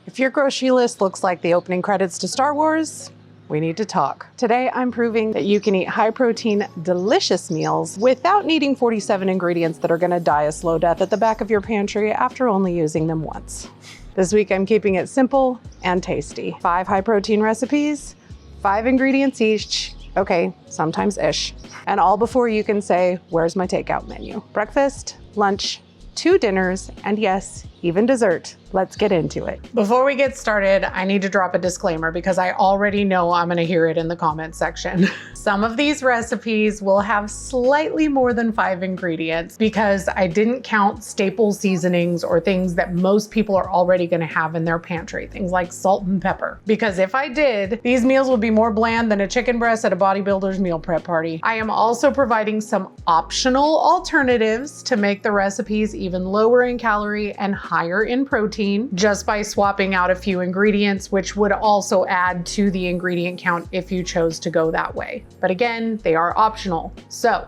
If your grocery list looks like the opening credits to Star Wars, we need to talk. Today, I'm proving that you can eat high-protein, delicious meals without needing 47 ingredients that are gonna die a slow death at the back of your pantry after only using them once. This week, I'm keeping it simple and tasty. 5 high-protein recipes, 5 ingredients each, okay, sometimes ish. And all before you can say, where's my takeout menu? Breakfast, lunch, 2 dinners, and yes, even dessert. Let's get into it. Before we get started, I need to drop a disclaimer because I already know I'm gonna hear it in the comment section. Some of these recipes will have slightly more than 5 ingredients because I didn't count staple seasonings or things that most people are already gonna have in their pantry, things like salt and pepper. Because if I did, these meals would be more bland than a chicken breast at a bodybuilder's meal prep party. I am also providing some optional alternatives to make the recipes even lower in calorie and higher in protein, just by swapping out a few ingredients, which would also add to the ingredient count if you chose to go that way. But again, they are optional. So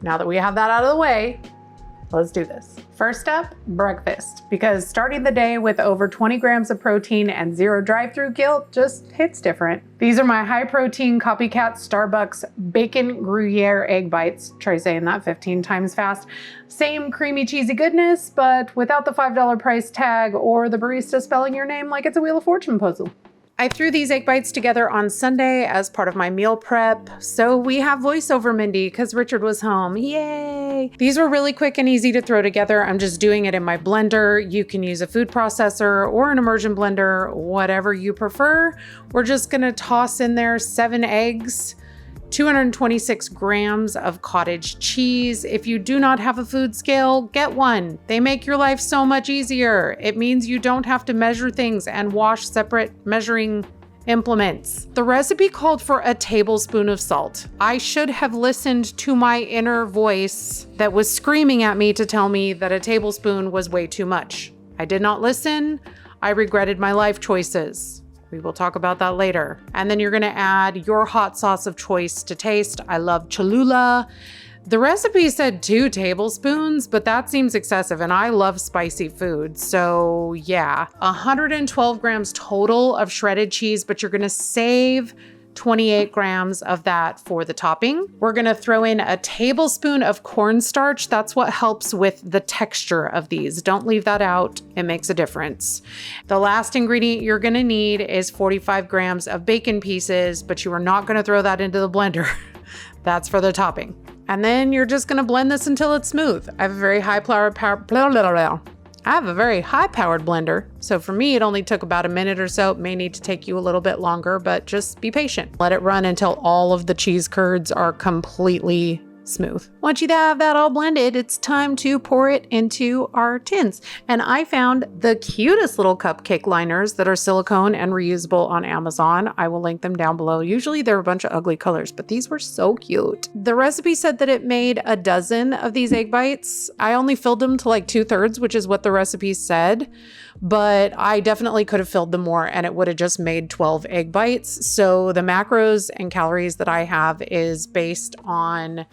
now that we have that out of the way, let's do this. First up, breakfast, because starting the day with over 20 grams of protein and 0 drive-through guilt just hits different. These are my high protein copycat Starbucks bacon Gruyere egg bites. Try saying that 15 times fast. Same creamy cheesy goodness, but without the $5 price tag or the barista spelling your name like it's a Wheel of Fortune puzzle. I threw these egg bites together on Sunday as part of my meal prep, so we have voiceover Mindy because Richard was home. Yay! These were really quick and easy to throw together. I'm just doing it in my blender. You can use a food processor or an immersion blender, whatever you prefer. We're just gonna toss in there 7 eggs, 226 grams of cottage cheese. If you do not have a food scale, get one. They make your life so much easier. It means you don't have to measure things and wash separate measuring implements. The recipe called for a tablespoon of salt. I should have listened to my inner voice that was screaming at me to tell me that a tablespoon was way too much. I did not listen. I regretted my life choices. We will talk about that later. And then you're gonna add your hot sauce of choice to taste. I love Cholula. The recipe said 2 tablespoons, but that seems excessive and I love spicy food. So yeah, 112 grams total of shredded cheese, but you're gonna save 28 grams of that for the topping. We're gonna throw in a tablespoon of cornstarch. That's what helps with the texture of these. Don't leave that out, it makes a difference. The last ingredient you're gonna need is 45 grams of bacon pieces, but you are not gonna throw that into the blender. That's for the topping. And then you're just gonna blend this until it's smooth. I have a very high-powered blender, so for me, it only took about a minute or so. It may need to take you a little bit longer, but just be patient. Let it run until all of the cheese curds are completely smooth. Once you have that all blended, it's time to pour it into our tins. And I found the cutest little cupcake liners that are silicone and reusable on Amazon. I will link them down below. Usually they're a bunch of ugly colors, but these were so cute. The recipe said that it made a dozen of these egg bites. I only filled them to like 2/3, which is what the recipe said, but I definitely could have filled them more and it would have just made 12 egg bites. So the macros and calories that I have is based on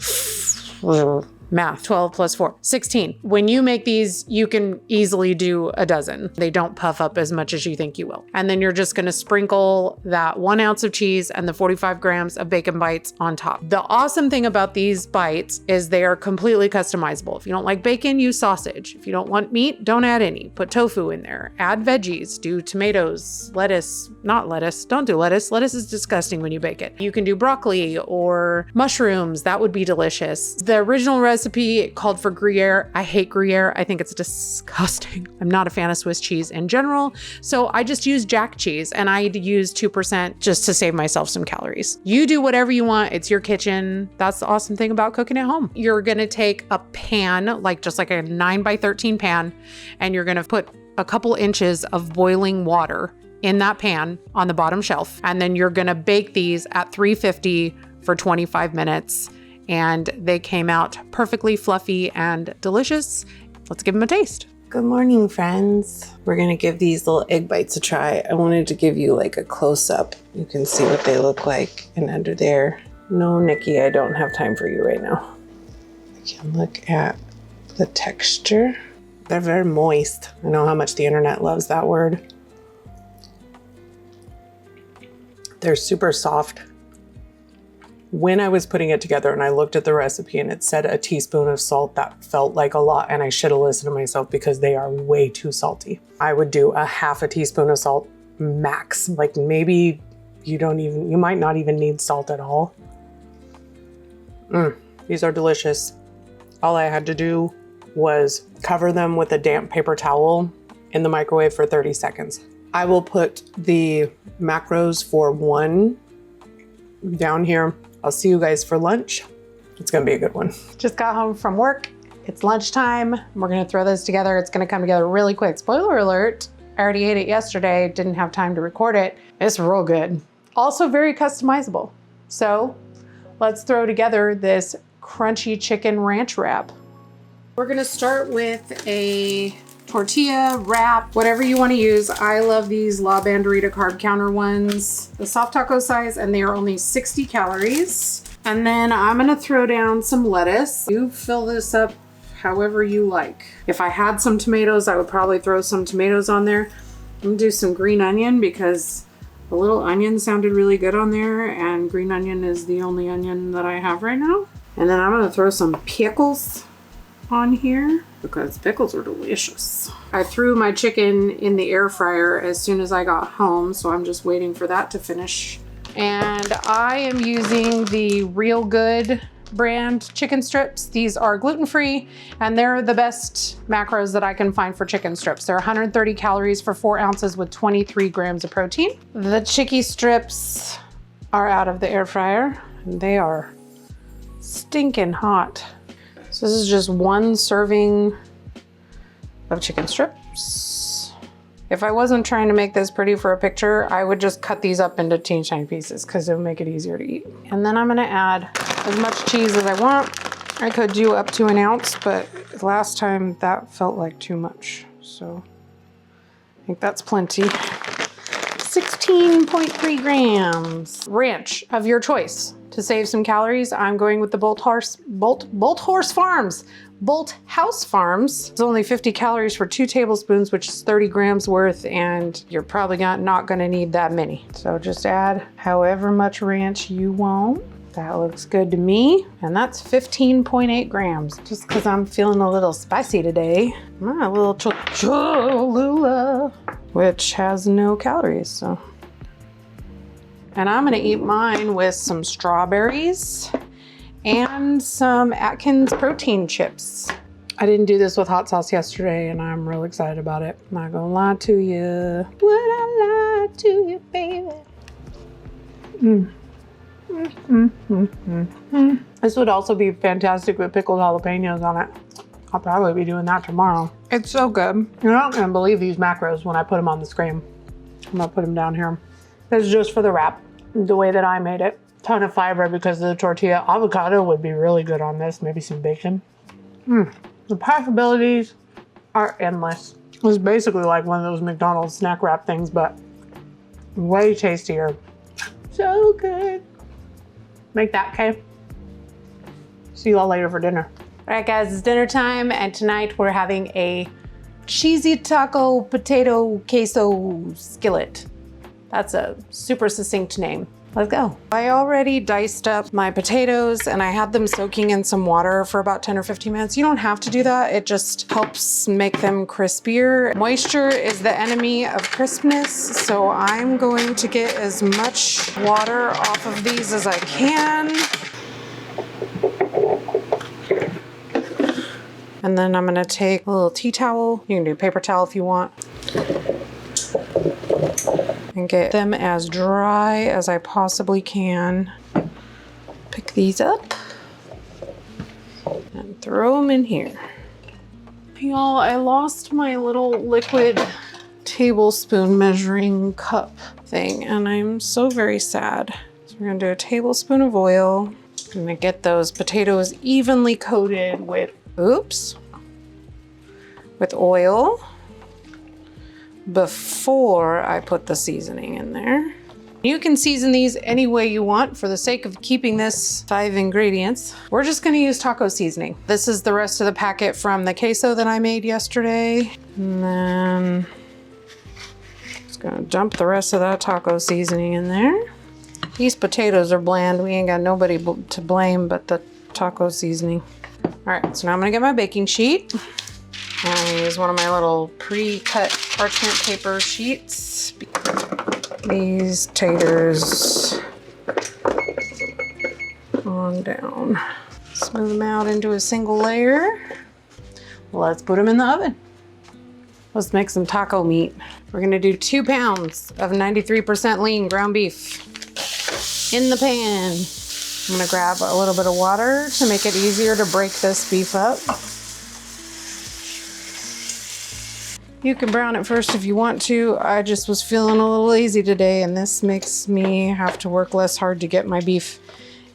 math, 12 plus 4, 16. When you make these, you can easily do a dozen. They don't puff up as much as you think you will. And then you're just gonna sprinkle that 1 ounce of cheese and the 45 grams of bacon bites on top. The awesome thing about these bites is they are completely customizable. If you don't like bacon, use sausage. If you don't want meat, don't add any. Put tofu in there. Add veggies. Do tomatoes, lettuce, not lettuce. Don't do lettuce. Lettuce is disgusting when you bake it. You can do broccoli or mushrooms. That would be delicious. The original recipe called for Gruyere. I hate Gruyere. I think it's disgusting. I'm not a fan of Swiss cheese in general. So I just use Jack cheese and I use 2% just to save myself some calories. You do whatever you want. It's your kitchen. That's the awesome thing about cooking at home. You're going to take a pan, just like a 9x13 pan, and you're going to put a couple inches of boiling water in that pan on the bottom shelf. And then you're going to bake these at 350 for 25 minutes. And they came out perfectly fluffy and delicious. Let's give them a taste. Good morning, friends. We're gonna give these little egg bites a try. I wanted to give you like a close-up. You can see what they look like. And under there, no, Nikki, I don't have time for you right now. You can look at the texture. They're very moist. I know how much the internet loves that word. They're super soft. When I was putting it together and I looked at the recipe and it said a teaspoon of salt, that felt like a lot, and I should have listened to myself because they are way too salty. I would do a half a teaspoon of salt max. Like maybe you might not even need salt at all. These are delicious. All I had to do was cover them with a damp paper towel in the microwave for 30 seconds. I will put the macros for 1 down here. I'll see you guys for lunch. It's gonna be a good one. Just got home from work. It's lunchtime. We're gonna throw this together. It's gonna come together really quick. Spoiler alert, I already ate it yesterday. Didn't have time to record it. It's real good. Also very customizable. So let's throw together this crunchy chicken ranch wrap. We're gonna start with a tortilla wrap, whatever you want to use. I love these La Banderita carb counter ones, the soft taco size, and they are only 60 calories. And then I'm gonna throw down some lettuce. You fill this up however you like. If I had some tomatoes, I would probably throw some tomatoes on there. I'm gonna do some green onion because the little onion sounded really good on there, and green onion is the only onion that I have right now. And then I'm gonna throw some pickles on here because pickles are delicious. I threw my chicken in the air fryer as soon as I got home, so I'm just waiting for that to finish. And I am using the Real Good brand chicken strips. These are gluten-free and they're the best macros that I can find for chicken strips. They're 130 calories for 4 ounces with 23 grams of protein. The chicky strips are out of the air fryer and they are stinking hot. So this is just 1 serving of chicken strips. If I wasn't trying to make this pretty for a picture, I would just cut these up into teeny tiny pieces because it would make it easier to eat. And then I'm gonna add as much cheese as I want. I could do up to 1 ounce, but last time that felt like too much. So I think that's plenty. 16.3 grams. Ranch of your choice. To save some calories, I'm going with the Bolt House Farms. It's only 50 calories for 2 tablespoons, which is 30 grams worth, and you're probably not gonna need that many. So just add however much ranch you want. That looks good to me. And that's 15.8 grams. Just because I'm feeling a little spicy today. A little Cholula, which has no calories, so. And I'm gonna eat mine with some strawberries and some Atkins protein chips. I didn't do this with hot sauce yesterday and I'm real excited about it. I'm not gonna lie to you. Would I lie to you, baby? This would also be fantastic with pickled jalapenos on it. I'll probably be doing that tomorrow. It's so good. You're not gonna believe these macros when I put them on the screen. I'm gonna put them down here. This is just for the wrap, the way that I made it. Ton of fiber because of the tortilla. Avocado would be really good on this, maybe some bacon. The possibilities are endless. It's basically like one of those McDonald's snack wrap things, but way tastier. So good. Make that, okay? See you all later for dinner. All right, guys, it's dinner time, and tonight we're having a cheesy taco potato queso skillet. That's a super succinct name. Let's go. I already diced up my potatoes and I had them soaking in some water for about 10 or 15 minutes. You don't have to do that. It just helps make them crispier. Moisture is the enemy of crispness, so I'm going to get as much water off of these as I can. And then I'm gonna take a little tea towel. You can do a paper towel if you want. And get them as dry as I possibly can. Pick these up and throw them in here. Y'all, I lost my little liquid tablespoon measuring cup thing and I'm so very sad. So we're gonna do a tablespoon of oil. I'm gonna get those potatoes evenly coated with, with oil before I put the seasoning in there. You can season these any way you want for the sake of keeping this 5 ingredients. We're just gonna use taco seasoning. This is the rest of the packet from the queso that I made yesterday. And then just gonna dump the rest of that taco seasoning in there. These potatoes are bland. We ain't got nobody to blame but the taco seasoning. All right, so now I'm gonna get my baking sheet. And I'm gonna use one of my little pre-cut parchment paper sheets. These taters on down. Smooth them out into a single layer. Let's put them in the oven. Let's make some taco meat. We're gonna do 2 pounds of 93% lean ground beef in the pan. I'm gonna grab a little bit of water to make it easier to break this beef up. You can brown it first if you want to. I just was feeling a little lazy today, and this makes me have to work less hard to get my beef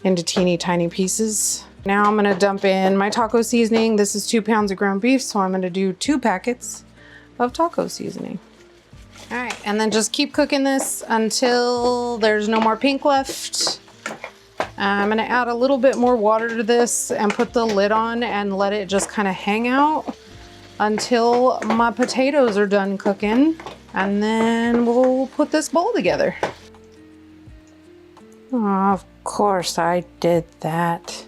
into teeny tiny pieces. Now I'm gonna dump in my taco seasoning. This is 2 pounds of ground beef, so I'm gonna do 2 packets of taco seasoning. All right, and then just keep cooking this until there's no more pink left. I'm gonna add a little bit more water to this and put the lid on and let it just kind of hang out until my potatoes are done cooking, and then we'll put this bowl together. Oh, of course I did that.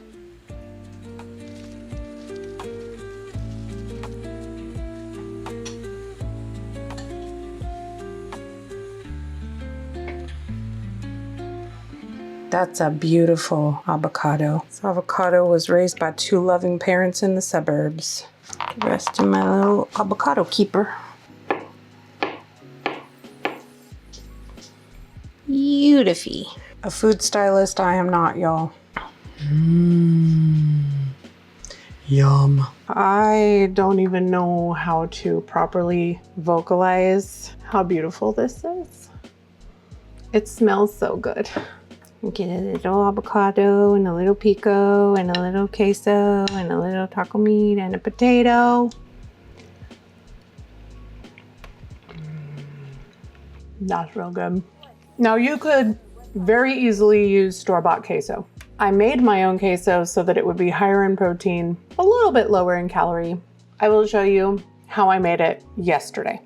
That's a beautiful avocado. This avocado was raised by 2 loving parents in the suburbs. The rest in my little avocado keeper. Beautiful. A food stylist I am not, y'all. Yum. I don't even know how to properly vocalize how beautiful this is. It smells so good. Get a little avocado and a little pico and a little queso and a little taco meat and a potato. That's real good. Now you could very easily use store-bought queso. I made my own queso so that it would be higher in protein, a little bit lower in calorie. I will show you how I made it yesterday.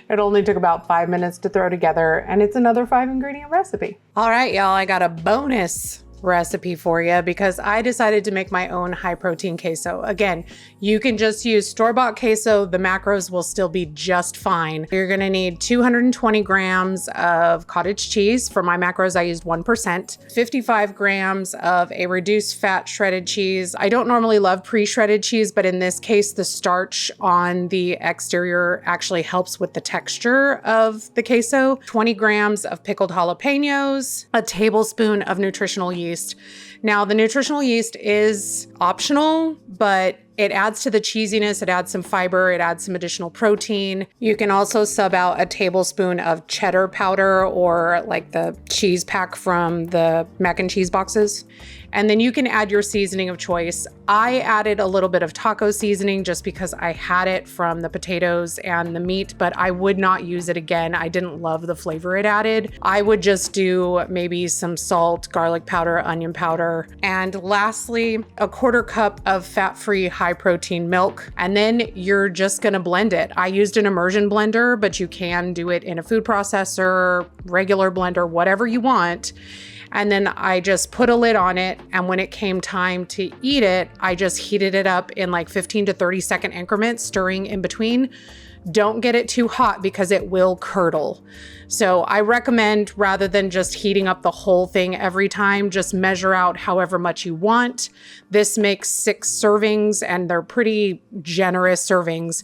It only took about 5 minutes to throw together, and it's another 5-ingredient recipe. All right, y'all, I got a bonus recipe for you because I decided to make my own high protein queso. Again, you can just use store-bought queso. The macros will still be just fine. You're gonna need 220 grams of cottage cheese. For my macros, I used 1%. 55 grams of a reduced fat shredded cheese. I don't normally love pre-shredded cheese, but in this case, the starch on the exterior actually helps with the texture of the queso. 20 grams of pickled jalapenos, a tablespoon of nutritional yeast. Now, the nutritional yeast is optional, but it adds to the cheesiness, it adds some fiber, it adds some additional protein. You can also sub out a tablespoon of cheddar powder or like the cheese pack from the mac and cheese boxes. And then you can add your seasoning of choice. I added a little bit of taco seasoning just because I had it from the potatoes and the meat, but I would not use it again. I didn't love the flavor it added. I would just do maybe some salt, garlic powder, onion powder, and lastly, a 1/4 cup of fat-free high-protein milk. And then you're just gonna blend it. I used an immersion blender, but you can do it in a food processor, regular blender, whatever you want. And then I just put a lid on it. And when it came time to eat it, I just heated it up in like 15 to 30 second increments, stirring in between. Don't get it too hot because it will curdle. So I recommend, rather than just heating up the whole thing every time, just measure out however much you want. This makes 6 servings and they're pretty generous servings.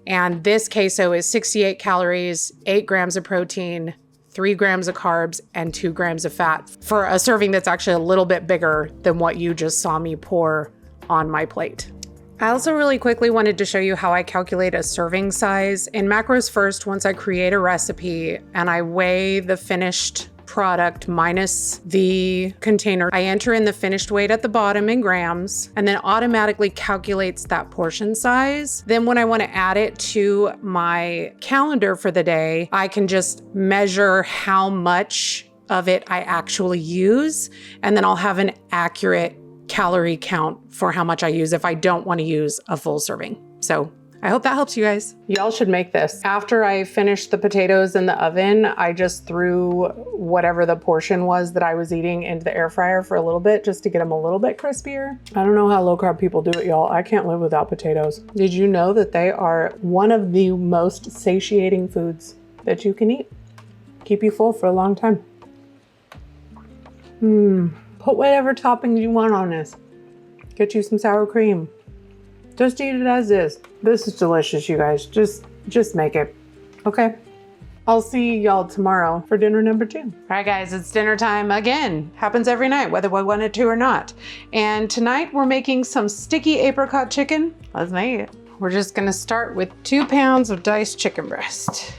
And this queso is 68 calories, 8 grams of protein, 3 grams of carbs, and 2 grams of fat for a serving that's actually a little bit bigger than what you just saw me pour on my plate. I also really quickly wanted to show you how I calculate a serving size. In MacrosFirst, once I create a recipe and I weigh the finished product minus the container, I enter in the finished weight at the bottom in grams and then automatically calculates that portion size. Then when I want to add it to my calendar for the day, I can just measure how much of it I actually use, and then I'll have an accurate calorie count for how much I use if I don't want to use a full serving. So I hope that helps you guys. Y'all should make this. After I finished the potatoes in the oven, I just threw whatever the portion was that I was eating into the air fryer for a little bit just to get them a little bit crispier. I don't know how low carb people do it, y'all. I can't live without potatoes. Did you know that they are one of the most satiating foods that you can eat? Keep you full for a long time. Put whatever toppings you want on this. Get you some sour cream. Just eat it as is. This is delicious, you guys. Just make it, okay? I'll see y'all tomorrow for dinner number 2. All right, guys, it's dinner time again. Happens every night, whether we want it to or not. And tonight we're making some sticky apricot chicken. Let's make it. We're just gonna start with 2 pounds of diced chicken breast.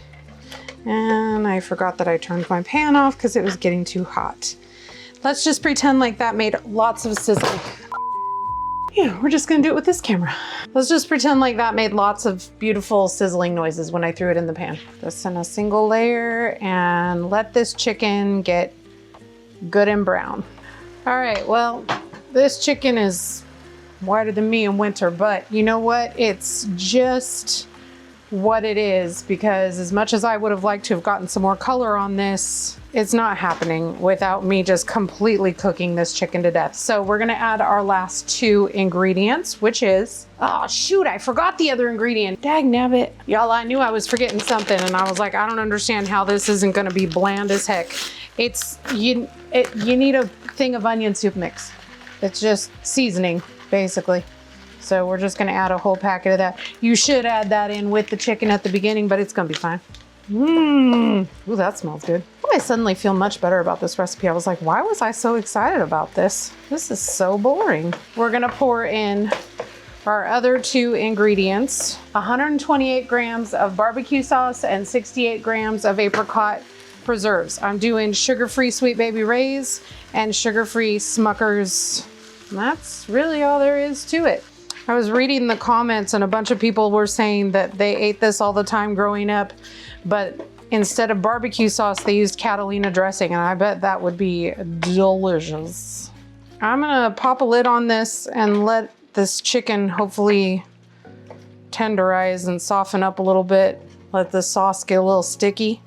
And I forgot that I turned my pan off because it was getting too hot. Let's just pretend like that made lots of sizzling. Yeah, we're just gonna do it with this camera. Let's just pretend like that made lots of beautiful sizzling noises when I threw it in the pan. Just in a single layer and let this chicken get good and brown. All right, well, this chicken is whiter than me in winter, but you know what? It's just what it is, because as much as I would have liked to have gotten some more color on this, it's not happening without me just completely cooking this chicken to death. So we're gonna add our last 2 ingredients, which is, oh shoot, I forgot the other ingredient. Dag nabbit. Y'all, I knew I was forgetting something and I was like, I don't understand how this isn't gonna be bland as heck. You need a thing of onion soup mix. It's just seasoning, basically. So we're just gonna add a whole packet of that. You should add that in with the chicken at the beginning, but it's gonna be fine. Ooh, that smells good. Oh, I suddenly feel much better about this recipe. I was like, why was I so excited about this? This is so boring. We're gonna pour in our other 2 ingredients, 128 grams of barbecue sauce and 68 grams of apricot preserves. I'm doing sugar-free Sweet Baby Ray's and sugar-free Smucker's. And that's really all there is to it. I was reading the comments and a bunch of people were saying that they ate this all the time growing up, but instead of barbecue sauce, they used Catalina dressing, and I bet that would be delicious. I'm gonna pop a lid on this and let this chicken hopefully tenderize and soften up a little bit. Let the sauce get a little sticky.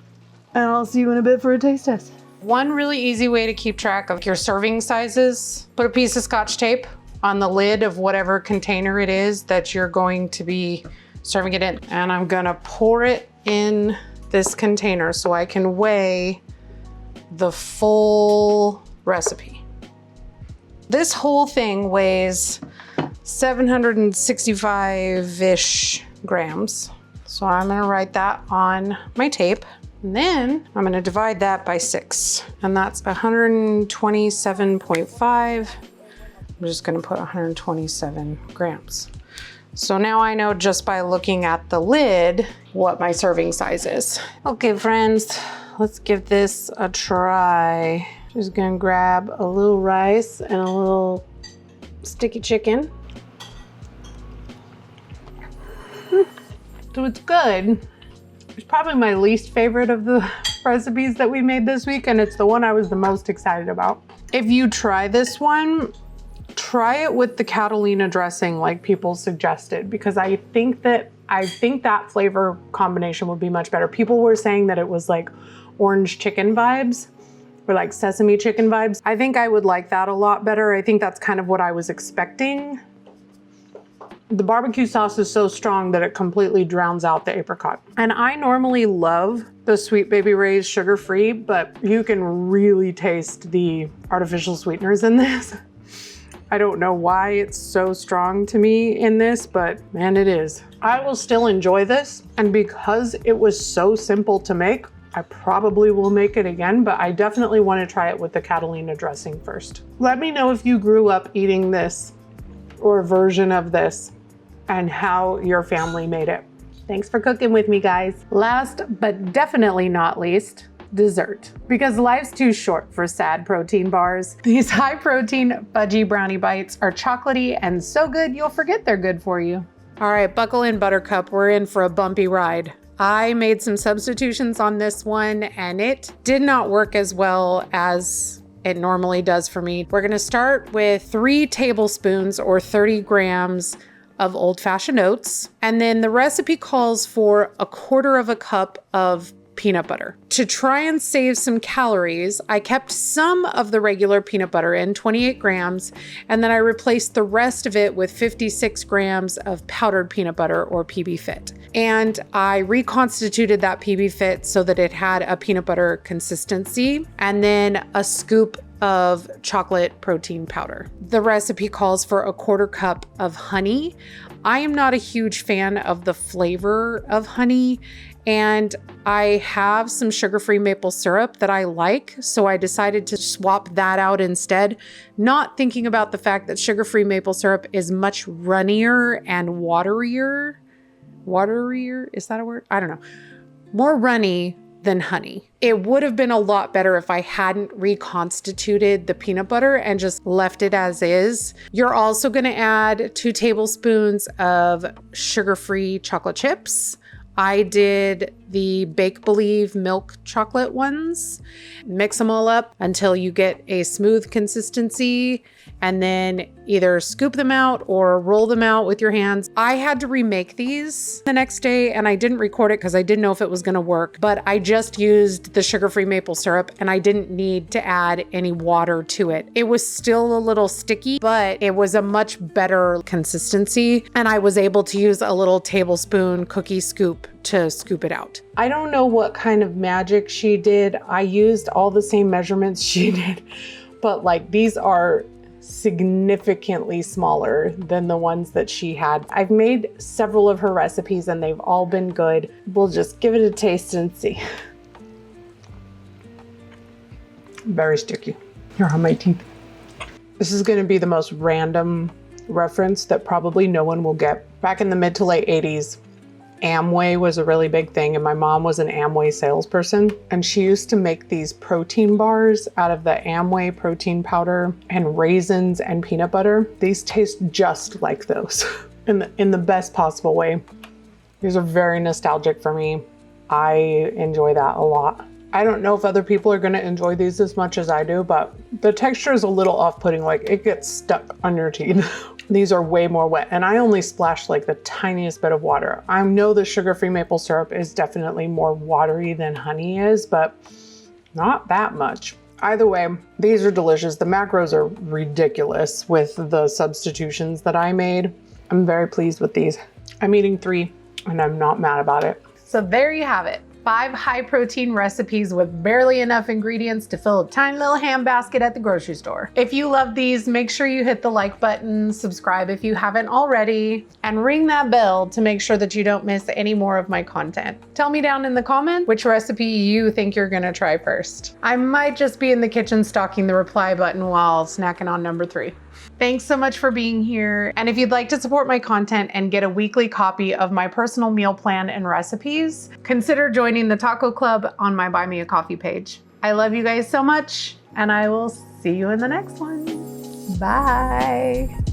And I'll see you in a bit for a taste test. One really easy way to keep track of your serving sizes, put a piece of Scotch tape on the lid of whatever container it is that you're going to be serving it in. And I'm gonna pour it in this container so I can weigh the full recipe. This whole thing weighs 765-ish grams. So I'm gonna write that on my tape. And then I'm gonna divide that by 6. And that's 127.5. I'm just gonna put 127 grams. So now I know just by looking at the lid what my serving size is. Okay, friends, let's give this a try. Just gonna grab a little rice and a little sticky chicken. So it's good. It's probably my least favorite of the recipes that we made this week, and it's the one I was the most excited about. If you try this one, try it with the Catalina dressing like people suggested, because I think that flavor combination would be much better. People were saying that it was like orange chicken vibes or like sesame chicken vibes. I think I would like that a lot better. I think that's kind of what I was expecting. The barbecue sauce is so strong that it completely drowns out the apricot. And I normally love the Sweet Baby Ray's sugar-free, but you can really taste the artificial sweeteners in this. I don't know why it's so strong to me in this, but man, it is. I will still enjoy this. And because it was so simple to make, I probably will make it again, but I definitely want to try it with the Catalina dressing first. Let me know if you grew up eating this or a version of this and how your family made it. Thanks for cooking with me, guys. Last but definitely not least, dessert. Because life's too short for sad protein bars. These high protein fudgy brownie bites are chocolatey and so good you'll forget they're good for you. All right, buckle in, Buttercup. We're in for a bumpy ride. I made some substitutions on this one and it did not work as well as it normally does for me. We're gonna start with 3 tablespoons or 30 grams of old-fashioned oats. And then the recipe calls for 1/4 cup of peanut butter. To try and save some calories, I kept some of the regular peanut butter in, 28 grams, and then I replaced the rest of it with 56 grams of powdered peanut butter, or PB Fit. And I reconstituted that PB Fit so that it had a peanut butter consistency, and then a scoop of chocolate protein powder. The recipe calls for 1/4 cup of honey. I am not a huge fan of the flavor of honey, and I have some sugar-free maple syrup that I like, so I decided to swap that out instead, not thinking about the fact that sugar-free maple syrup is much runnier and waterier. Waterier, is that a word? I don't know. More runny than honey. It would have been a lot better if I hadn't reconstituted the peanut butter and just left it as is. You're also going to add 2 tablespoons of sugar-free chocolate chips. I did the Bake Believe milk chocolate ones. Mix them all up until you get a smooth consistency, and then either scoop them out or roll them out with your hands. I had to remake these the next day, and I didn't record it because I didn't know if it was going to work, but I just used the sugar-free maple syrup and I didn't need to add any water to it. It was still a little sticky, but it was a much better consistency, and I was able to use a little tablespoon cookie scoop to scoop it out. I don't know what kind of magic she did. I used all the same measurements she did, but like these are significantly smaller than the ones that she had. I've made several of her recipes and they've all been good. We'll just give it a taste and see. Very sticky. Here on my teeth. This is going to be the most random reference that probably no one will get. Back in the mid to late 80s, Amway was a really big thing, and my mom was an Amway salesperson, and she used to make these protein bars out of the Amway protein powder and raisins and peanut butter. These taste just like those in the best possible way. These are very nostalgic for me. I enjoy that a lot. I don't know if other people are going to enjoy these as much as I do, but the texture is a little off-putting, like it gets stuck on your teeth. These are way more wet, and I only splashed like the tiniest bit of water. I know the sugar-free maple syrup is definitely more watery than honey is, but not that much. Either way, these are delicious. The macros are ridiculous with the substitutions that I made. I'm very pleased with these. I'm eating 3 and I'm not mad about it. So there you have it. 5 high protein recipes with barely enough ingredients to fill a tiny little handbasket at the grocery store. If you love these, make sure you hit the like button, subscribe if you haven't already, and ring that bell to make sure that you don't miss any more of my content. Tell me down in the comments which recipe you think you're gonna try first. I might just be in the kitchen stalking the reply button while snacking on number 3. Thanks so much for being here. And if you'd like to support my content and get a weekly copy of my personal meal plan and recipes, consider joining the Taco Club on my Buy Me a Coffee page. I love you guys so much, and I will see you in the next one. Bye.